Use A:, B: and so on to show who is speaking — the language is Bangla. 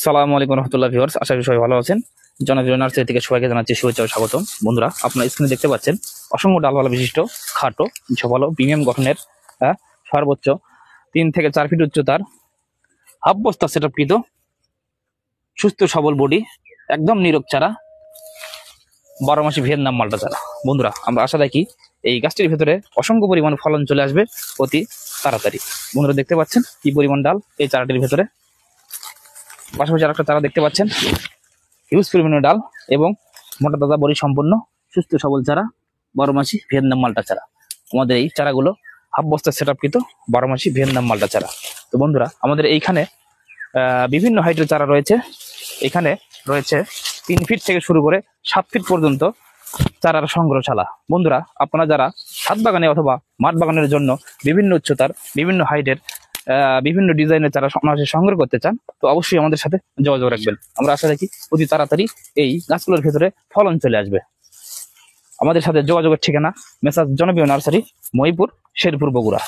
A: আসসালামু আলাইকুম রহমতুল্লাহ ভিউয়ার্স, আশা করি সবাই ভালো আছেন। জনপ্রিয় নার্সারি থেকে সবাইকে জানাচ্ছি শুভেচ্ছা ও স্বাগতম। বন্ধুরা, আপনারা স্ক্রিনে দেখতে পাচ্ছেন অসংখ্য ডালপালা বিশিষ্ট খাটো ঝোপালো প্রিমিয়াম গঠনের সর্বোচ্চ 3 থেকে 4 ফিট উচ্চতার হাফ বস্তা সেটআপকৃত সুস্থ সবল বডি একদম নিরোগ চারা 12 মাসি ভিয়েতনাম মালটা চারা। বন্ধুরা, আমরা আশা রাখি এই গাছটির ভেতরে অসংখ্য পরিমাণ ফলন চলে আসবে অতি তাড়াতাড়ি। বন্ধুরা, দেখতে পাচ্ছেন কি পরিমাণ ডাল এই চারাটির ভেতরে। পাশাপাশি আরেকটা চারা দেখতে পাচ্ছেন, হিউজ পরিমাণের ডাল এবং মোটা তাজা বড়ি সম্পন্ন সুস্থ সবল চারা 12 মাসি ভিয়েতনাম মালটা চারা। আমাদের এই চারাগুলো হাফ বস্তা সেটআপকৃত 12 মাসি ভিয়েতনাম মালটা চারা। তো বন্ধুরা, আমাদের এইখানে বিভিন্ন হাইটের চারা রয়েছে। এখানে রয়েছে 3 ফিট থেকে শুরু করে 7 ফিট পর্যন্ত চারার সংগ্রহশালা। বন্ধুরা, আপনারা যারা ছাদ বাগানে অথবা মাঠ বাগানের জন্য বিভিন্ন উচ্চতার বিভিন্ন হাইটের বিভিন্ন ডিজাইনের চারা সমাজে সংগ্রহ করতে চান, তো অবশ্যই আমাদের সাথে যোগাযোগ রাখবেন। আমরা আশা রাখি অতি তাড়াতাড়ি এই গাছগুলোর ভেতরে ফলন চলে আসবে। আমাদের সাথে যোগাযোগের ঠিকানা মেসার্স জনপ্রিয় নার্সারি, মহিপুর, শেরপুর, বগুড়া।